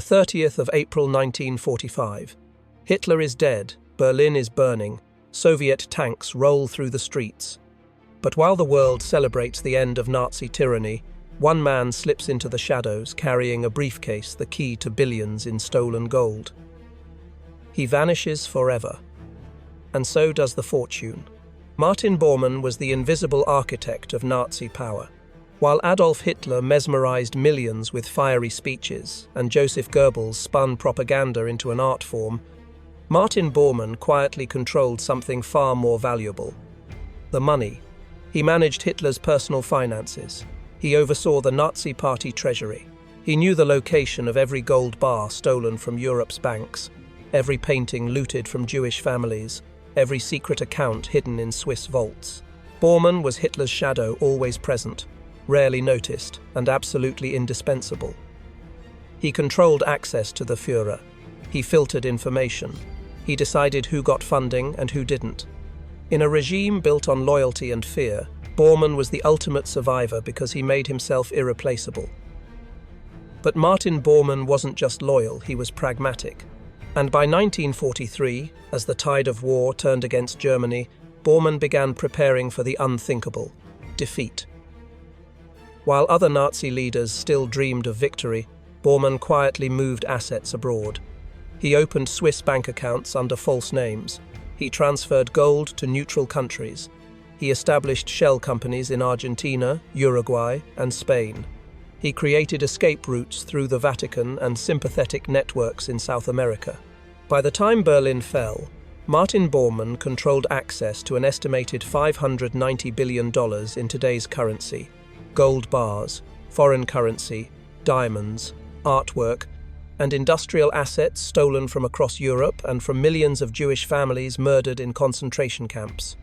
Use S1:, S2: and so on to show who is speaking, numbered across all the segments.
S1: The 30th of April 1945. Hitler is dead, Berlin is burning, Soviet tanks roll through the streets. But while the world celebrates the end of Nazi tyranny, one man slips into the shadows carrying a briefcase, the key to billions in stolen gold. He vanishes forever. And so does the fortune. Martin Bormann was the invisible architect of Nazi power. While Adolf Hitler mesmerized millions with fiery speeches and Joseph Goebbels spun propaganda into an art form, Martin Bormann quietly controlled something far more valuable: the money. He managed Hitler's personal finances. He oversaw the Nazi Party treasury. He knew the location of every gold bar stolen from Europe's banks, every painting looted from Jewish families, every secret account hidden in Swiss vaults. Bormann was Hitler's shadow, always present, rarely noticed, and absolutely indispensable. He controlled access to the Führer. He filtered information. He decided who got funding and who didn't. In a regime built on loyalty and fear, Bormann was the ultimate survivor because he made himself irreplaceable. But Martin Bormann wasn't just loyal, he was pragmatic. And by 1943, as the tide of war turned against Germany, Bormann began preparing for the unthinkable: defeat. While other Nazi leaders still dreamed of victory, Bormann quietly moved assets abroad. He opened Swiss bank accounts under false names. He transferred gold to neutral countries. He established shell companies in Argentina, Uruguay, and Spain. He created escape routes through the Vatican and sympathetic networks in South America. By the time Berlin fell, Martin Bormann controlled access to an estimated $590 billion in today's currency: gold bars, foreign currency, diamonds, artwork, and industrial assets stolen from across Europe and from millions of Jewish families murdered in concentration camps.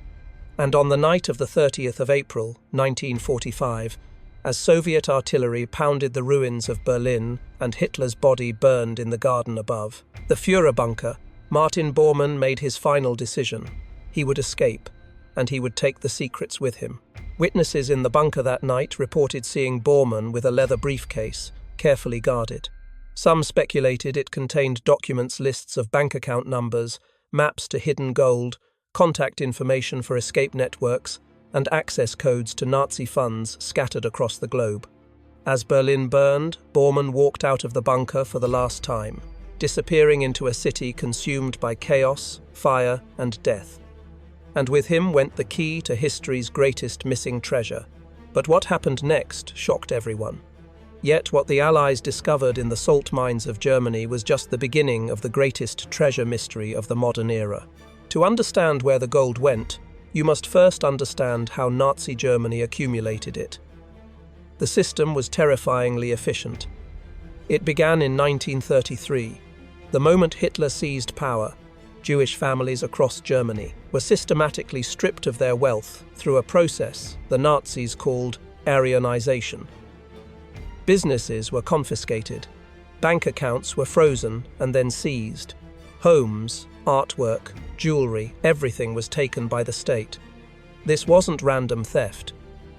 S1: And on the night of the 30th of April, 1945, as Soviet artillery pounded the ruins of Berlin and Hitler's body burned in the garden above the Führer bunker, Martin Bormann made his final decision. He would escape, and he would take the secrets with him. Witnesses in the bunker that night reported seeing Bormann with a leather briefcase, carefully guarded. Some speculated it contained documents, lists of bank account numbers, maps to hidden gold, contact information for escape networks, and access codes to Nazi funds scattered across the globe. As Berlin burned, Bormann walked out of the bunker for the last time, disappearing into a city consumed by chaos, fire, and death. And with him went the key to history's greatest missing treasure. But what happened next shocked everyone. Yet what the Allies discovered in the salt mines of Germany was just the beginning of the greatest treasure mystery of the modern era. To understand where the gold went, you must first understand how Nazi Germany accumulated it. The system was terrifyingly efficient. It began in 1933. The moment Hitler seized power, Jewish families across Germany were systematically stripped of their wealth through a process the Nazis called Aryanization. Businesses were confiscated, bank accounts were frozen and then seized. Homes, artwork, jewelry, everything was taken by the state. This wasn't random theft.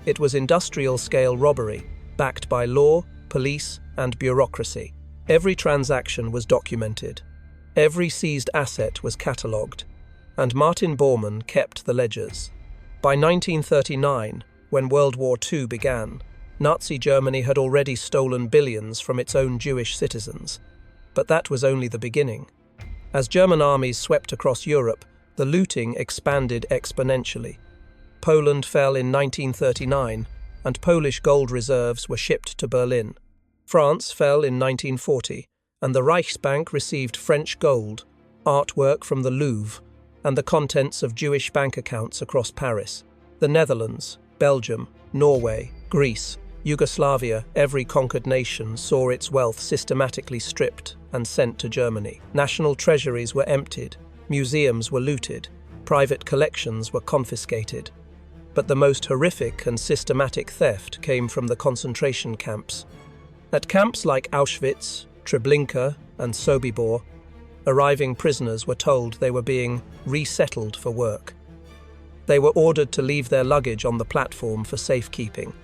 S1: It was industrial-scale robbery, backed by law, police, and bureaucracy. Every transaction was documented. Every seized asset was catalogued. And Martin Bormann kept the ledgers. By 1939, when World War II began, Nazi Germany had already stolen billions from its own Jewish citizens. But that was only the beginning. As German armies swept across Europe, the looting expanded exponentially. Poland fell in 1939, and Polish gold reserves were shipped to Berlin. France fell in 1940, and the Reichsbank received French gold, artwork from the Louvre, and the contents of Jewish bank accounts across Paris. The Netherlands, Belgium, Norway, Greece, Yugoslavia, every conquered nation saw its wealth systematically stripped and sent to Germany. National treasuries were emptied, museums were looted, private collections were confiscated. But the most horrific and systematic theft came from the concentration camps. At camps like Auschwitz, Treblinka, and Sobibor, arriving prisoners were told they were being resettled for work. They were ordered to leave their luggage on the platform for safekeeping.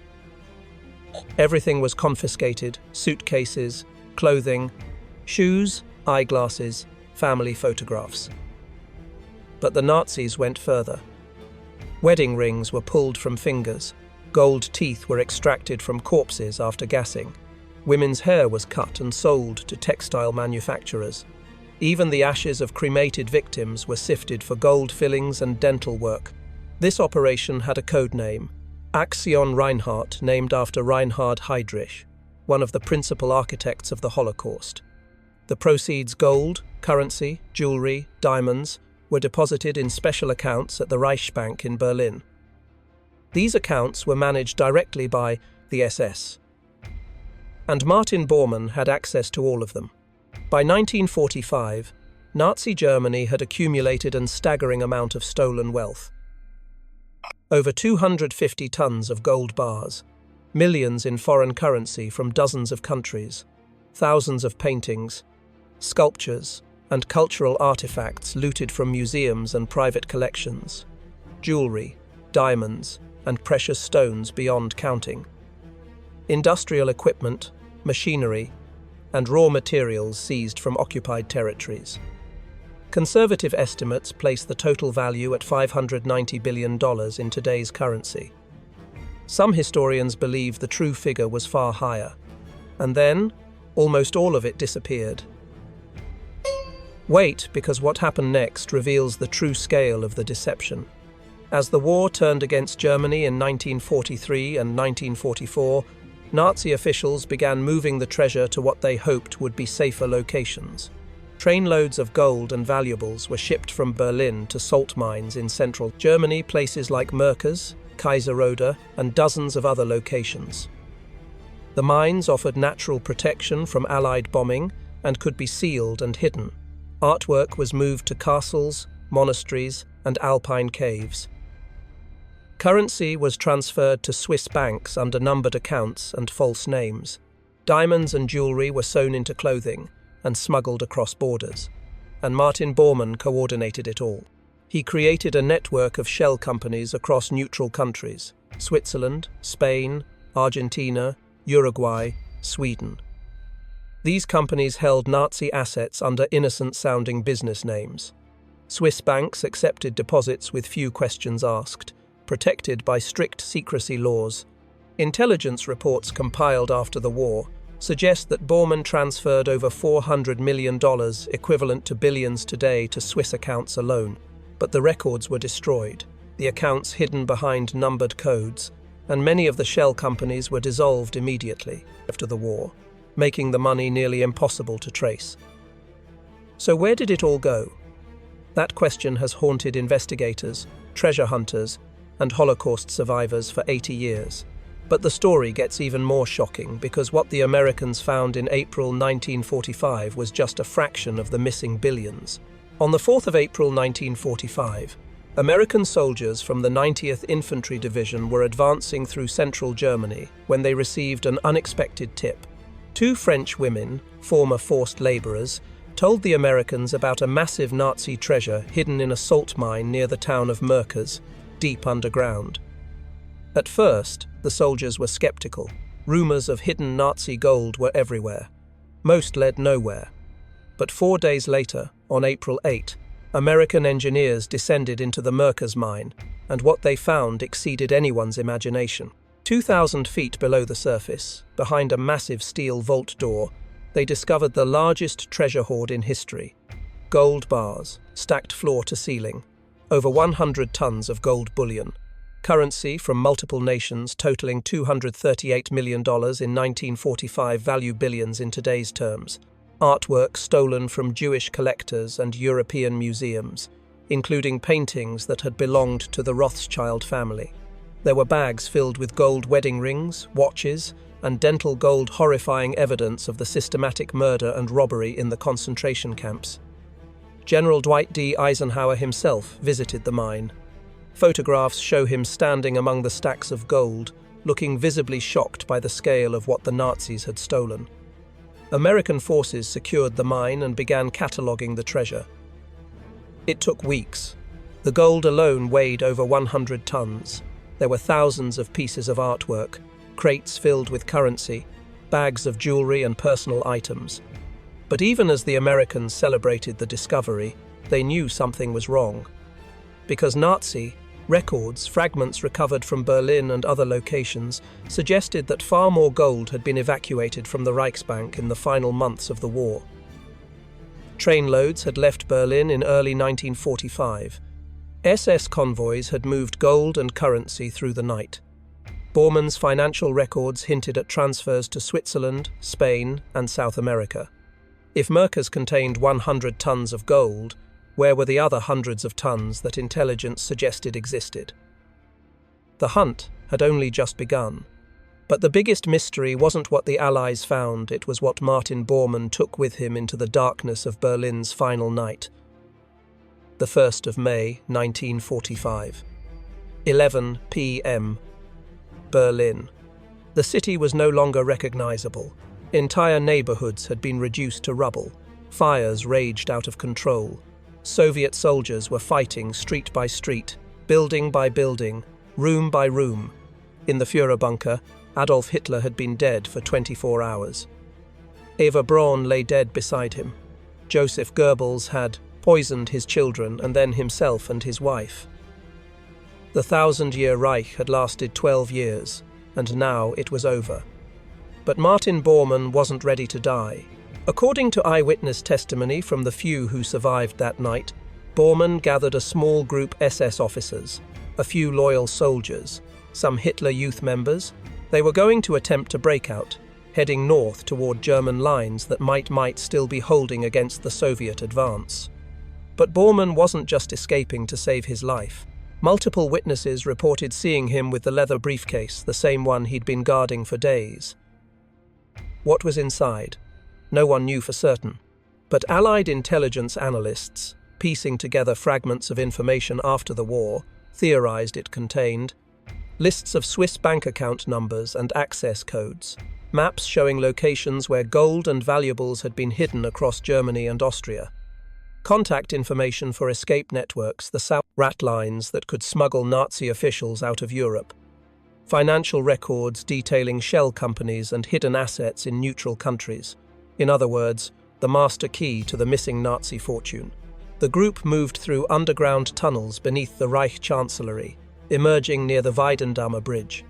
S1: Everything was confiscated: suitcases, clothing, shoes, eyeglasses, family photographs. But the Nazis went further. Wedding rings were pulled from fingers, gold teeth were extracted from corpses after gassing, women's hair was cut and sold to textile manufacturers. Even the ashes of cremated victims were sifted for gold fillings and dental work. This operation had a code name, Aktion Reinhardt, named after Reinhard Heydrich, one of the principal architects of the Holocaust. The proceeds, gold, currency, jewelry, diamonds, were deposited in special accounts at the Reichsbank in Berlin. These accounts were managed directly by the SS. And Martin Bormann had access to all of them. By 1945, Nazi Germany had accumulated a staggering amount of stolen wealth. Over 250 tons of gold bars, millions in foreign currency from dozens of countries, thousands of paintings, sculptures, and cultural artifacts looted from museums and private collections, jewelry, diamonds, and precious stones beyond counting, industrial equipment, machinery, and raw materials seized from occupied territories. Conservative estimates place the total value at $590 billion in today's currency. Some historians believe the true figure was far higher, and then almost all of it disappeared. Wait, because what happened next reveals the true scale of the deception. As the war turned against Germany in 1943 and 1944, Nazi officials began moving the treasure to what they hoped would be safer locations. Trainloads of gold and valuables were shipped from Berlin to salt mines in central Germany, places like Merkers, Kaiserode, and dozens of other locations. The mines offered natural protection from Allied bombing and could be sealed and hidden. Artwork was moved to castles, monasteries, and alpine caves. Currency was transferred to Swiss banks under numbered accounts and false names. Diamonds and jewelry were sewn into clothing and smuggled across borders, and Martin Bormann coordinated it all. He created a network of shell companies across neutral countries: Switzerland, Spain, Argentina, Uruguay, Sweden. These companies held Nazi assets under innocent-sounding business names. Swiss banks accepted deposits with few questions asked, protected by strict secrecy laws. Intelligence reports compiled after the war suggest that Bormann transferred over $400 million, equivalent to billions today, to Swiss accounts alone. But the records were destroyed, the accounts hidden behind numbered codes, and many of the shell companies were dissolved immediately after the war, making the money nearly impossible to trace. So where did it all go? That question has haunted investigators, treasure hunters, and Holocaust survivors for 80 years. But the story gets even more shocking because what the Americans found in April 1945 was just a fraction of the missing billions. On the 4th of April 1945, American soldiers from the 90th Infantry Division were advancing through central Germany when they received an unexpected tip. Two French women, former forced laborers, told the Americans about a massive Nazi treasure hidden in a salt mine near the town of Merkers, deep underground. At first, the soldiers were skeptical. Rumors of hidden Nazi gold were everywhere. Most led nowhere. But 4 days later, on April 8, American engineers descended into the Merkers mine, and what they found exceeded anyone's imagination. 2,000 feet below the surface, behind a massive steel vault door, they discovered the largest treasure hoard in history. Gold bars, stacked floor to ceiling, over 100 tons of gold bullion, currency from multiple nations totaling $238 million in 1945 value billions in today's terms, artwork stolen from Jewish collectors and European museums, including paintings that had belonged to the Rothschild family. There were bags filled with gold wedding rings, watches, and dental gold, horrifying evidence of the systematic murder and robbery in the concentration camps. General Dwight D. Eisenhower himself visited the mine. Photographs show him standing among the stacks of gold, looking visibly shocked by the scale of what the Nazis had stolen. American forces secured the mine and began cataloguing the treasure. It took weeks. The gold alone weighed over 100 tons. There were thousands of pieces of artwork, crates filled with currency, bags of jewelry and personal items. But even as the Americans celebrated the discovery, they knew something was wrong. Because Nazi records, fragments recovered from Berlin and other locations, suggested that far more gold had been evacuated from the Reichsbank in the final months of the war. Trainloads had left Berlin in early 1945. SS convoys had moved gold and currency through the night. Bormann's financial records hinted at transfers to Switzerland, Spain, and South America. If Merkers contained 100 tons of gold, where were the other hundreds of tons that intelligence suggested existed? The hunt had only just begun. But the biggest mystery wasn't what the Allies found, it was what Martin Bormann took with him into the darkness of Berlin's final night. The 1st of May, 1945. 11 p.m. Berlin. The city was no longer recognizable. Entire neighborhoods had been reduced to rubble. Fires raged out of control. Soviet soldiers were fighting street by street, building by building, room by room. In the Führer bunker, Adolf Hitler had been dead for 24 hours. Eva Braun lay dead beside him. Joseph Goebbels had poisoned his children and then himself and his wife. The 1,000-year Reich had lasted 12 years, and now it was over. But Martin Bormann wasn't ready to die. According to eyewitness testimony from the few who survived that night, Bormann gathered a small group SS officers, a few loyal soldiers, some Hitler Youth members. They were going to attempt a breakout, heading north toward German lines that might still be holding against the Soviet advance. But Bormann wasn't just escaping to save his life. Multiple witnesses reported seeing him with the leather briefcase, the same one he'd been guarding for days. What was inside? No one knew for certain. But Allied intelligence analysts, piecing together fragments of information after the war, theorized it contained lists of Swiss bank account numbers and access codes, maps showing locations where gold and valuables had been hidden across Germany and Austria, contact information for escape networks, the ratlines that could smuggle Nazi officials out of Europe, financial records detailing shell companies and hidden assets in neutral countries. In other words, the master key to the missing Nazi fortune. The group moved through underground tunnels beneath the Reich Chancellery, emerging near the Weidendamme Bridge.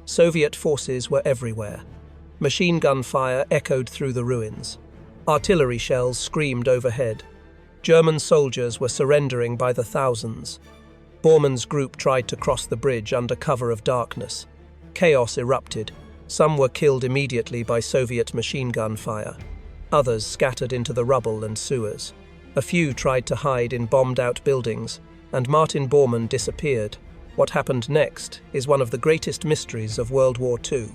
S1: Soviet forces were everywhere. Machine gun fire echoed through the ruins. Artillery shells screamed overhead. German soldiers were surrendering by the thousands. Bormann's group tried to cross the bridge under cover of darkness. Chaos erupted. Some were killed immediately by Soviet machine gun fire. Others scattered into the rubble and sewers. A few tried to hide in bombed-out buildings, and Martin Bormann disappeared. What happened next is one of the greatest mysteries of World War II.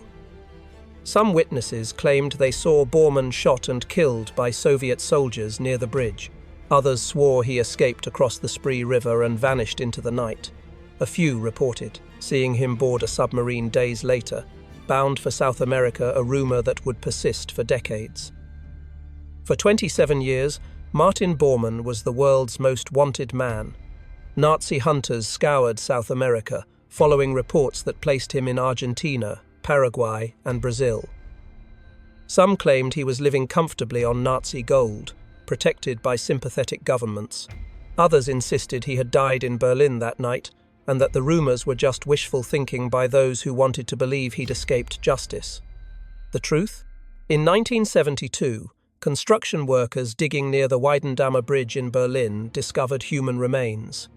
S1: Some witnesses claimed they saw Bormann shot and killed by Soviet soldiers near the bridge. Others swore he escaped across the Spree River and vanished into the night. A few reported seeing him board a submarine days later, bound for South America, a rumor that would persist for decades. For 27 years, Martin Bormann was the world's most wanted man. Nazi hunters scoured South America, following reports that placed him in Argentina, Paraguay, and Brazil. Some claimed he was living comfortably on Nazi gold, protected by sympathetic governments. Others insisted he had died in Berlin that night, and that the rumors were just wishful thinking by those who wanted to believe he'd escaped justice. The truth? In 1972, construction workers digging near the Weidendamme Bridge in Berlin discovered human remains.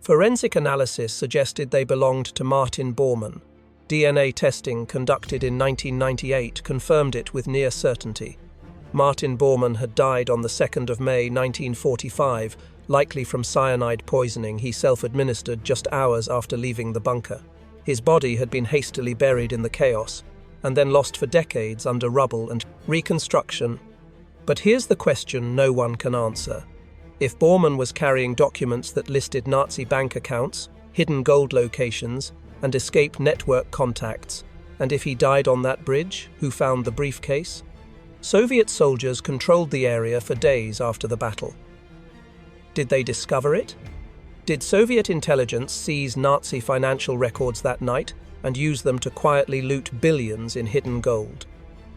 S1: Forensic analysis suggested they belonged to Martin Bormann. DNA testing conducted in 1998 confirmed it with near certainty. Martin Bormann had died on the 2nd of May 1945, likely from cyanide poisoning he self-administered just hours after leaving the bunker. His body had been hastily buried in the chaos, and then lost for decades under rubble and reconstruction. But here's the question no one can answer. If Bormann was carrying documents that listed Nazi bank accounts, hidden gold locations, and escape network contacts, and if he died on that bridge, who found the briefcase? Soviet soldiers controlled the area for days after the battle. Did they discover it? Did Soviet intelligence seize Nazi financial records that night and use them to quietly loot billions in hidden gold?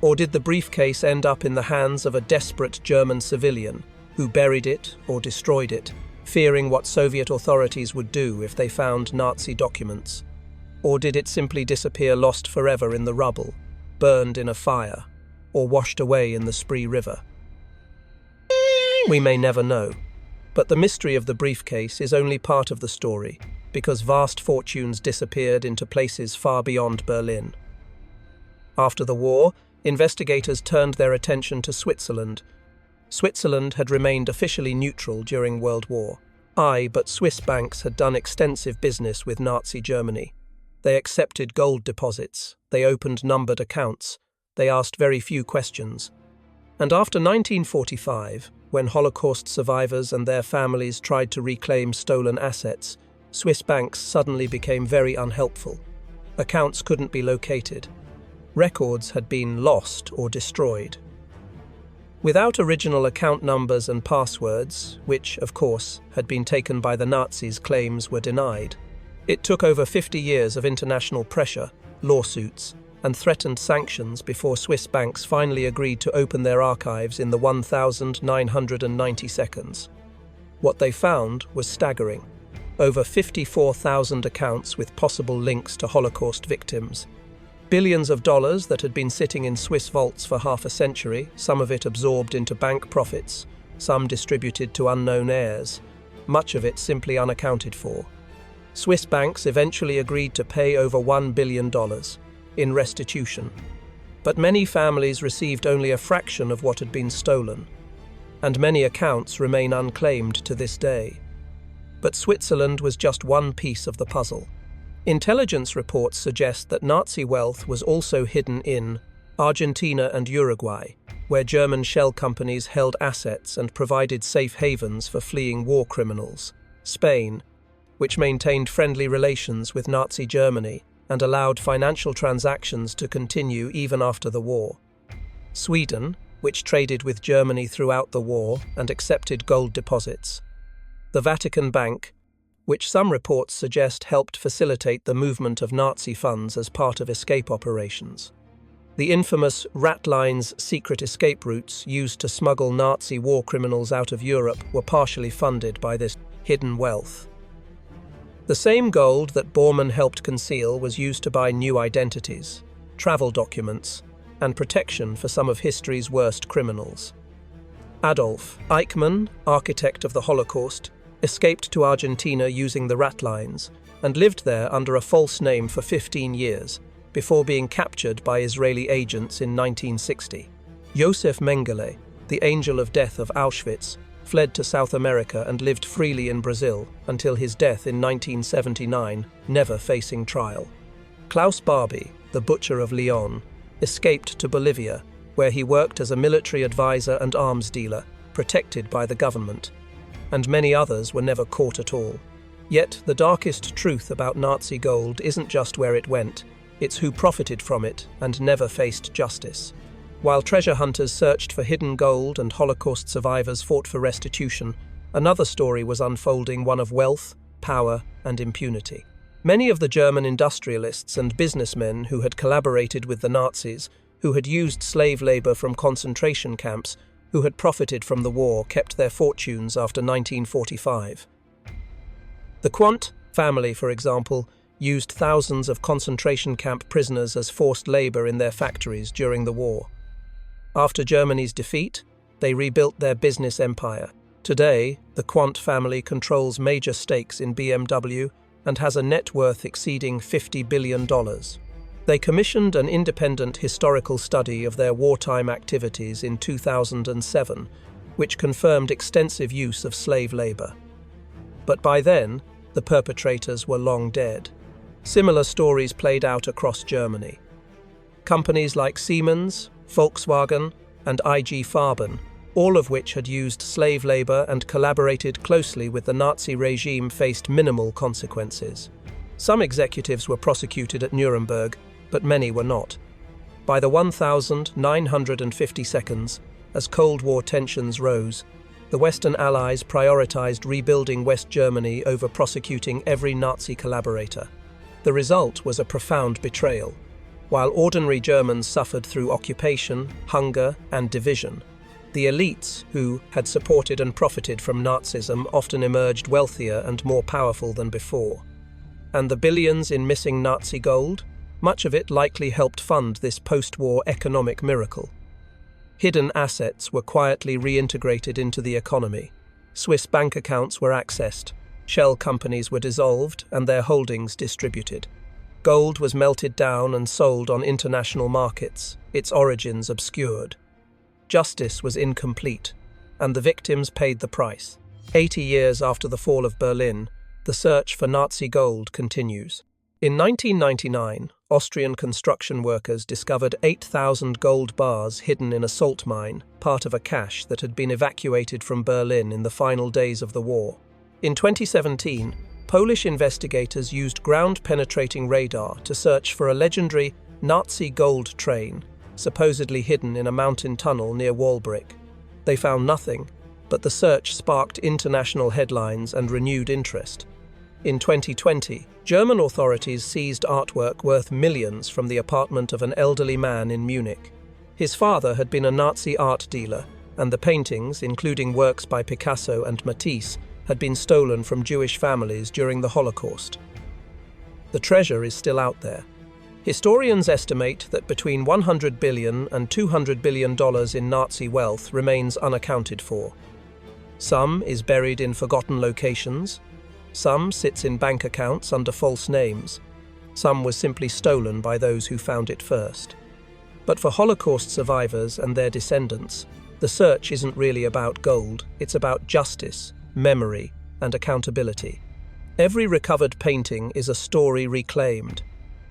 S1: Or did the briefcase end up in the hands of a desperate German civilian who buried it or destroyed it, fearing what Soviet authorities would do if they found Nazi documents? Or did it simply disappear, lost forever in the rubble, burned in a fire, or washed away in the Spree River? We may never know, but the mystery of the briefcase is only part of the story, because vast fortunes disappeared into places far beyond Berlin. After the war, investigators turned their attention to Switzerland. Switzerland had remained officially neutral during World War I, but Swiss banks had done extensive business with Nazi Germany. They accepted gold deposits, they opened numbered accounts, they asked very few questions. And after 1945, when Holocaust survivors and their families tried to reclaim stolen assets, Swiss banks suddenly became very unhelpful. Accounts couldn't be located. Records had been lost or destroyed. Without original account numbers and passwords, which, of course, had been taken by the Nazis, claims were denied. It took over 50 years of international pressure, lawsuits, and threatened sanctions before Swiss banks finally agreed to open their archives in the 1,990 seconds. What they found was staggering. Over 54,000 accounts with possible links to Holocaust victims. Billions of dollars that had been sitting in Swiss vaults for half a century, some of it absorbed into bank profits, some distributed to unknown heirs, much of it simply unaccounted for. Swiss banks eventually agreed to pay over $1 billion in restitution, but many families received only a fraction of what had been stolen, and many accounts remain unclaimed to this day. But Switzerland was just one piece of the puzzle. Intelligence reports suggest that Nazi wealth was also hidden in Argentina and Uruguay, where German shell companies held assets and provided safe havens for fleeing war criminals. Spain, which maintained friendly relations with Nazi Germany and allowed financial transactions to continue even after the war. Sweden, which traded with Germany throughout the war and accepted gold deposits. The Vatican Bank, which some reports suggest helped facilitate the movement of Nazi funds as part of escape operations. The infamous ratlines secret escape routes used to smuggle Nazi war criminals out of Europe were partially funded by this hidden wealth. The same gold that Bormann helped conceal was used to buy new identities, travel documents, and protection for some of history's worst criminals. Adolf Eichmann, architect of the Holocaust, escaped to Argentina using the ratlines and lived there under a false name for 15 years before being captured by Israeli agents in 1960. Josef Mengele, the angel of death of Auschwitz, fled to South America and lived freely in Brazil until his death in 1979, never facing trial. Klaus Barbie, the butcher of Lyon, escaped to Bolivia, where he worked as a military advisor and arms dealer, protected by the government. And many others were never caught at all. Yet the darkest truth about Nazi gold isn't just where it went, it's who profited from it and never faced justice. While treasure hunters searched for hidden gold and Holocaust survivors fought for restitution, another story was unfolding, one of wealth, power, and impunity. Many of the German industrialists and businessmen who had collaborated with the Nazis, who had used slave labor from concentration camps, who had profited from the war, kept their fortunes after 1945. The Quandt family, for example, used thousands of concentration camp prisoners as forced labor in their factories during the war. After Germany's defeat, they rebuilt their business empire. Today, the Quandt family controls major stakes in BMW and has a net worth exceeding $50 billion. They commissioned an independent historical study of their wartime activities in 2007, which confirmed extensive use of slave labor. But by then, the perpetrators were long dead. Similar stories played out across Germany. Companies like Siemens, Volkswagen, and IG Farben, all of which had used slave labor and collaborated closely with the Nazi regime, faced minimal consequences. Some executives were prosecuted at Nuremberg, but many were not. By the 1,950 seconds, as Cold War tensions rose, the Western Allies prioritized rebuilding West Germany over prosecuting every Nazi collaborator. The result was a profound betrayal. While ordinary Germans suffered through occupation, hunger, and division, the elites, who had supported and profited from Nazism, often emerged wealthier and more powerful than before. And the billions in missing Nazi gold? Much of it likely helped fund this post-war economic miracle. Hidden assets were quietly reintegrated into the economy. Swiss bank accounts were accessed, shell companies were dissolved, and their holdings distributed. Gold was melted down and sold on international markets, its origins obscured. Justice was incomplete, and the victims paid the price. 80 years after the fall of Berlin, the search for Nazi gold continues. In 1999, Austrian construction workers discovered 8,000 gold bars hidden in a salt mine, part of a cache that had been evacuated from Berlin in the final days of the war. In 2017, Polish investigators used ground-penetrating radar to search for a legendary Nazi gold train, supposedly hidden in a mountain tunnel near Walbrick. They found nothing, but the search sparked international headlines and renewed interest. In 2020, German authorities seized artwork worth millions from the apartment of an elderly man in Munich. His father had been a Nazi art dealer, and the paintings, including works by Picasso and Matisse, had been stolen from Jewish families during the Holocaust. The treasure is still out there. Historians estimate that between $100 billion and $200 billion in Nazi wealth remains unaccounted for. Some is buried in forgotten locations, some sits in bank accounts under false names, some was simply stolen by those who found it first. But for Holocaust survivors and their descendants, the search isn't really about gold, it's about justice, memory, and accountability. Every recovered painting is a story reclaimed.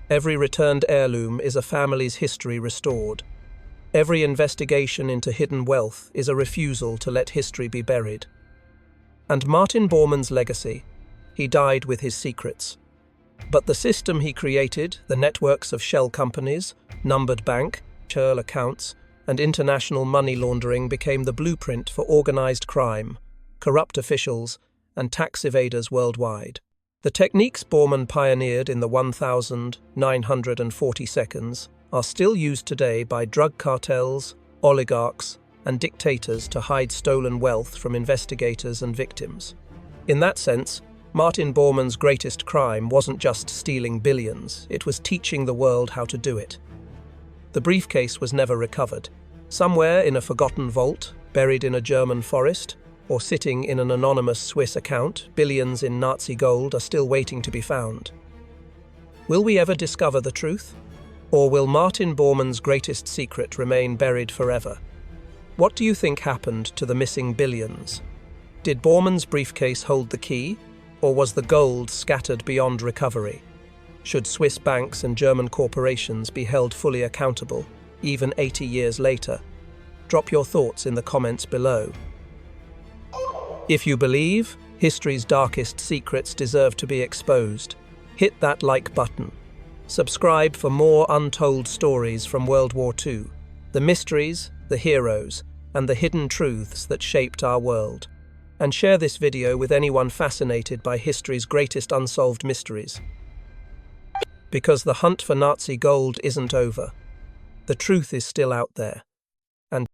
S1: Every returned heirloom is a family's history restored. Every investigation into hidden wealth is a refusal to let history be buried. And Martin Bormann's legacy: he died with his secrets. But the system he created, the networks of shell companies, numbered bank, churl accounts, and international money laundering became the blueprint for organized crime, corrupt officials, and tax evaders worldwide. The techniques Bormann pioneered in the 1,940 seconds are still used today by drug cartels, oligarchs, and dictators to hide stolen wealth from investigators and victims. In that sense, Martin Bormann's greatest crime wasn't just stealing billions, it was teaching the world how to do it. The briefcase was never recovered. Somewhere in a forgotten vault, buried in a German forest, or sitting in an anonymous Swiss account, billions in Nazi gold are still waiting to be found. Will we ever discover the truth? Or will Martin Bormann's greatest secret remain buried forever? What do you think happened to the missing billions? Did Bormann's briefcase hold the key, or was the gold scattered beyond recovery? Should Swiss banks and German corporations be held fully accountable, even 80 years later? Drop your thoughts in the comments below. If you believe history's darkest secrets deserve to be exposed, hit that like button. Subscribe for more untold stories from World War II, the mysteries, the heroes, and the hidden truths that shaped our world. And share this video with anyone fascinated by history's greatest unsolved mysteries. Because the hunt for Nazi gold isn't over. The truth is still out there. And